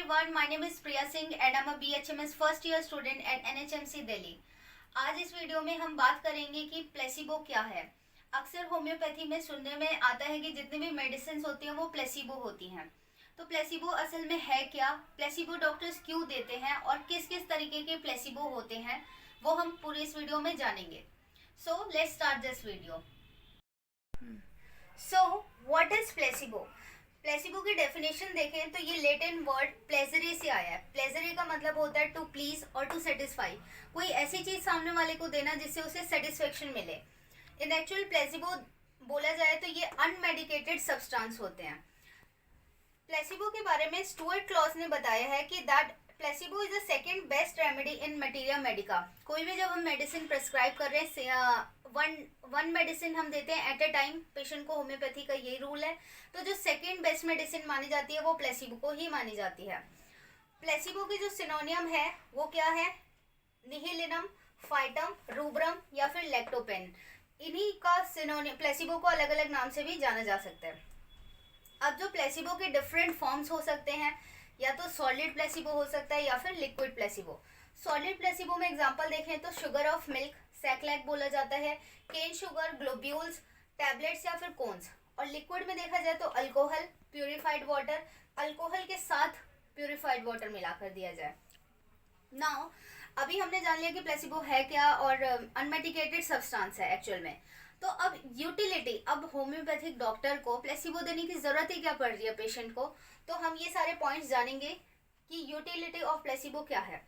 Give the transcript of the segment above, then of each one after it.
everyone, my name is Priya Singh and I'm a BHMS first year student at NHMC Delhi. आज इस video में हम बात करेंगे कि प्लेसिबो क्या है। अक्सर होम्योपैथी में सुनने में आता है कि जितनी भी मेडिसिन होती हैं वो प्लेसिबो होती हैं। तो प्लेसिबो असल में है क्या, प्लेसिबो डॉक्टर्स क्यों देते हैं और किस किस तरीके के प्लेसिबो होते हैं, वो हम पूरी इस वीडियो में जानेंगे। So let's start this video. So what is placebo? Placebo की डेफिनेशन देखें तो ये लैटिन वर्ड प्लेजरे से आया है। प्लेजरे का मतलब होता है टू प्लीज और टू सेटिस्फाई, कोई ऐसी चीज सामने वाले को देना जिससे उसे सेटिस्फेक्शन मिले। इन एक्चुअल प्लेसिबो बोला जाए तो ये अनमेडिकेटेड सब्सटेंस होते हैं। प्लेसिबो के बारे में स्टुअर्ट क्लॉस ने बताया है कि that placebo is the second best remedy in materia Medica. कोई भी जब हम मेडिसिन प्रेस्क्राइब कर रहे हैं, वन मेडिसिन हम देते हैं एट अ टाइम पेशेंट को, होम्योपैथी का यही रूल है। तो जो सेकंड बेस्ट मेडिसिन मानी जाती है वो प्लेसिबो को ही मानी जाती है। प्लेसिबो की जो सिनोनियम है वो क्या है? निहिलिनम, फाइटम, रूब्रम या फिर लैक्टोपेन। इन्हीं का सिनोनियम, प्लेसिबो को अलग अलग नाम से भी जाना जा सकता है। अब जो प्लेसिबो के डिफरेंट फॉर्म्स हो सकते हैं, या तो सॉलिड प्लेसिबो हो सकता है या फिर लिक्विड प्लेसिबो। सॉलिड प्लेसिबो में एग्जांपल देखें तो शुगर ऑफ मिल्क, सैक्लैक बोला जाता है, केन शुगर, ग्लोब्यूल्स, टैबलेट्स या फिर कोन्स। और लिक्विड में देखा जाए तो अल्कोहल, प्यूरिफाइड वाटर, अल्कोहल के साथ प्यूरिफाइड वाटर मिलाकर दिया जाए। नाउ अभी हमने जान लिया कि प्लेसिबो है क्या और अनमेडिकेटेड सब्सटेंस है एक्चुअल में। तो अब यूटिलिटी, अब होम्योपैथिक डॉक्टर को प्लेसिबो देने की जरूरत ही क्या पड़ रही है पेशेंट को, तो हम ये सारे पॉइंट्स जानेंगे कि यूटिलिटी ऑफ प्लेसिबो क्या है।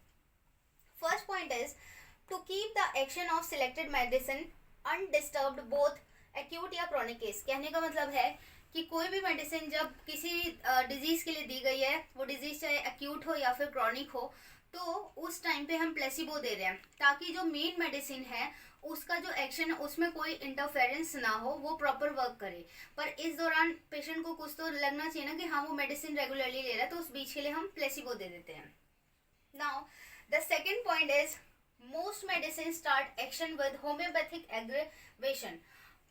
First point is to keep the action of selected medicine undisturbed both acute या क्रॉनिक केस। कहने का मतलब है कि कोई भी मेडिसिन जब किसी डिजीज के लिए दी गई है, वो डिजीज चाहे एक्यूट हो या फिर क्रॉनिक हो, तो उस टाइम पे हम प्लेसिबो दे रहे हैं ताकि जो मेन मेडिसिन है उसका जो एक्शन है उसमें कोई इंटरफेरेंस ना हो, वो प्रॉपर वर्क करे। पर इस दौरान पेशेंट को कुछ तो लगना चाहिए ना कि हाँ वो मेडिसिन रेगुलरली ले रहा है, तो उस बीच के लिए हम प्लेसिबो दे देते हैं। Now the second point is most medicine start action with homeopathic aggravation.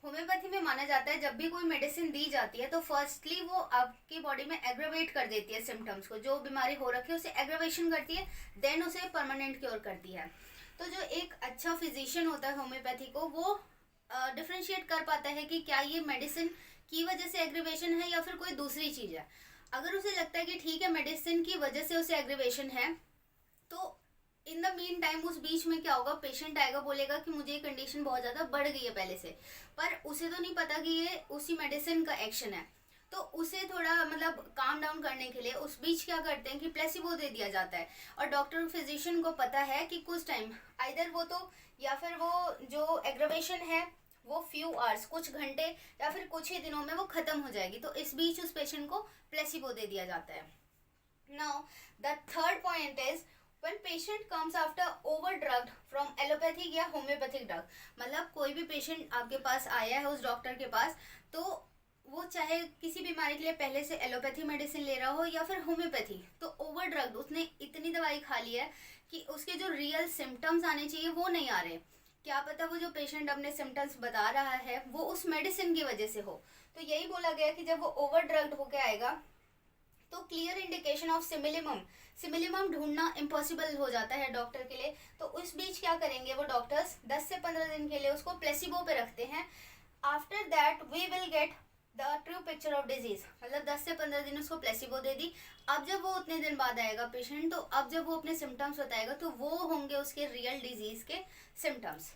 Homeopathy में माना जाता है जब भी कोई मेडिसिन दी जाती है तो फर्स्टली वो आपकी बॉडी में एग्रेवेट कर देती है सिम्टम्स को, जो बीमारी हो रखी है उसे एग्रेवेशन करती है, देन उसे परमानेंट क्योर करती है। तो जो एक अच्छा फिजिशियन होता है होम्योपैथी को, वो डिफ्रेंशिएट कर पाता है कि क्या ये मेडिसिन की वजह से एग्रेवेशन है या फिर कोई दूसरी चीज़ है। अगर उसे लगता है कि ठीक है मेडिसिन की वजह से उसे एग्रेवेशन है, तो इन द मीन टाइम उस बीच में क्या होगा, पेशेंट आएगा बोलेगा कि मुझे ये कंडीशन बहुत ज़्यादा बढ़ गई है पहले से, पर उसे तो नहीं पता कि ये उसी मेडिसिन का एक्शन है। तो उसे थोड़ा मतलब काम डाउन करने के लिए उस बीच क्या करते हैं कि प्लेसिबो दे दिया जाता है। और डॉक्टर फिजिशियन को पता है कि कुछ टाइम आइदर वो तो, या फिर वो जो एग्रेवेशन है वो फ्यू आवर्स, कुछ घंटे या फिर कुछ ही दिनों में वो खत्म हो जाएगी, तो इस बीच उस पेशेंट को प्लेसिबो दे दिया जाता है। Now the third point is when patient comes after over drugged from allopathic या homeopathic drug। मतलब कोई भी पेशेंट आपके पास आया है उस डॉक्टर के पास, तो वो चाहे किसी बीमारी के लिए पहले से एलोपैथी मेडिसिन ले रहा हो या फिर होम्योपैथी, तो ओवर ड्रग्ड, उसने इतनी दवाई खा ली है कि उसके जो रियल सिम्टम्स आने चाहिए वो नहीं आ रहे। क्या पता वो जो पेशेंट अपने सिम्टम्स बता रहा है वो उस मेडिसिन की वजह से हो। तो यही बोला गया कि जब वो ओवर ड्रग्ड होकर आएगा तो क्लियर इंडिकेशन ऑफ सिमिलिमम ढूंढना इम्पॉसिबल हो जाता है डॉक्टर के लिए। तो उस बीच क्या करेंगे वो डॉक्टर्स, 10 से 15 दिन के लिए उसको प्लेसिबो पे रखते हैं। After that we will get the true picture of disease. मतलब 10 से 15 दिन उसको प्लेसिबो दे दी, अब जब वो उतने दिन बाद आएगा पेशेंट, तो अब जब वो अपने सिम्टम्स बताएगा तो वो होंगे उसके रियल डिजीज के symptoms.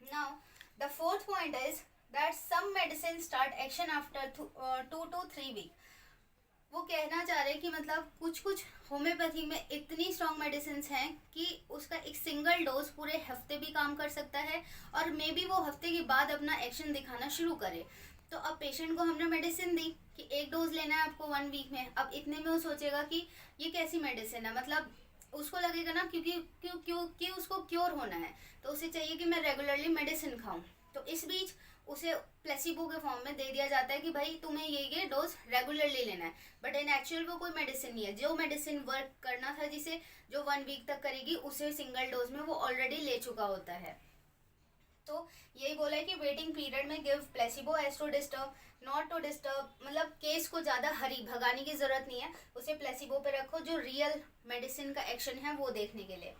Now the fourth point is that some medicine start action after 2 to 3 week. वो कहना चाह रहे हैं कि मतलब कुछ होम्योपैथी में इतनी स्ट्रॉन्ग मेडिसिन हैं कि उसका एक सिंगल डोज पूरे हफ्ते भी काम कर सकता है और मे बी वो हफ्ते के बाद अपना एक्शन दिखाना शुरू करे। तो अब पेशेंट को हमने मेडिसिन दी कि एक डोज लेना है आपको 1 वीक में, अब इतने में वो सोचेगा कि ये कैसी मेडिसिन है, मतलब उसको लगेगा ना क्योंकि क्योंकि उसको क्योर होना है, तो उसे चाहिए कि मैं रेगुलरली मेडिसिन खाऊं। तो इस बीच उसे प्लेसिबो के फॉर्म में दे दिया जाता है कि भाई तुम्हें ये डोज रेगुलरली लेना है, बट इन एक्चुअल वो कोई मेडिसिन नहीं है। जो मेडिसिन वर्क करना था, जिसे जो 1 वीक तक करेगी, उसे सिंगल डोज में वो ऑलरेडी ले चुका होता है। तो यही बोला है कि वेटिंग पीरियड में give placebo as to disturb not to disturb, मतलब केस को ज़्यादा भगाने की ज़रूरत नहीं है, उसे प्लेसिबो पे रखो जो रियल मेडिसिन का एक्शन है वो देखने के लिए।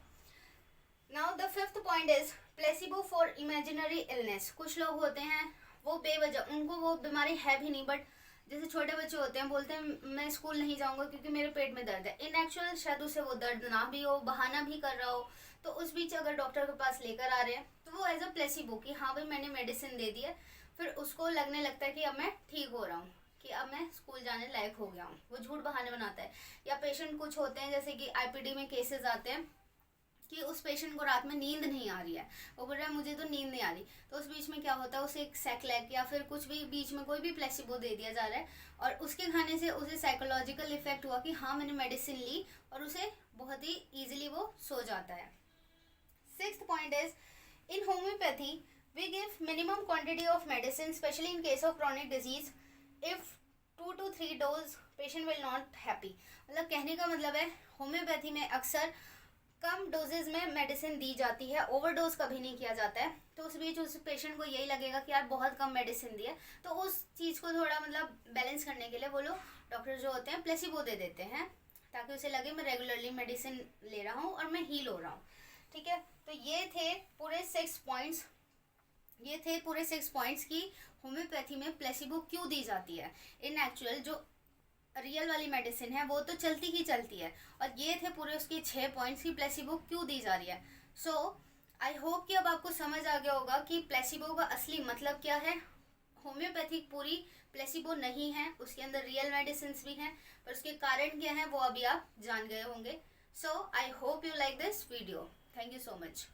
Now the fifth point is placebo for imaginary illness. कुछ लोग होते हैं वो बेवजह, उनको वो बीमारी है भी नहीं, बट जैसे छोटे बच्चे होते हैं बोलते हैं मैं स्कूल नहीं जाऊंगा क्योंकि मेरे पेट में दर्द है, इन एक्चुअल शायद उसे वो दर्द ना भी हो, बहाना भी कर रहा हो, तो उस बीच अगर डॉक्टर के पास लेकर आ रहे हैं तो वो एज अ प्लेसिबो कि हाँ भाई मैंने मेडिसिन दे दी है, फिर उसको लगने लगता है कि अब मैं ठीक हो रहा हूँ, कि अब मैं स्कूल जाने लायक हो गया हूँ, वो झूठ बहाने बनाता है। या पेशेंट कुछ होते हैं जैसे कि आईपीडी में केसेस आते हैं कि उस पेशेंट को रात में नींद नहीं आ रही है, वो बोल रहा है मुझे तो नींद नहीं आ रही, तो उस बीच में क्या होता है उसे एक सेक्लैक या फिर कुछ भी बीच में कोई भी प्लेसिबो दे दिया जा रहा है, और उसके खाने से उसे साइकोलॉजिकल इफेक्ट हुआ कि हाँ मैंने मेडिसिन ली, और उसे बहुत ही ईजिली वो सो जाता है। Sixth point is in homeopathy we give minimum quantity of medicine specially in case of chronic disease, if 2 to 3 dose patient will not happy. मतलब कहने का मतलब है होम्योपैथी में अक्सर कम डोजेज में मेडिसिन दी जाती है, ओवरडोज कभी नहीं किया जाता है, तो उस बीच उस पेशेंट को यही लगेगा कि यार बहुत कम मेडिसिन दी है, तो उस चीज़ को थोड़ा मतलब बैलेंस करने के लिए वो लोग डॉक्टर जो होते हैं प्लेसिबो दे देते हैं, ताकि उसे लगे मैं रेगुलरली मेडिसिन ले रहा हूँ और मैं हील हो रहा हूँ। ठीक है, तो ये थे पूरे 6 पॉइंट्स की होम्योपैथी में प्लेसिबो क्यों दी जाती है। इन एक्चुअल जो रियल वाली मेडिसिन है वो तो चलती ही चलती है, और ये थे पूरे उसके 6 पॉइंट्स की प्लेसिबो क्यों दी जा रही है। सो आई होप कि अब आपको समझ आ गया होगा कि प्लेसिबो का असली मतलब क्या है। होम्योपैथिक पूरी प्लेसिबो नहीं है, उसके अंदर रियल मेडिसिन भी हैं, पर उसके कारण क्या है वो अभी आप जान गए होंगे। So I hope you like this video. Thank you so much.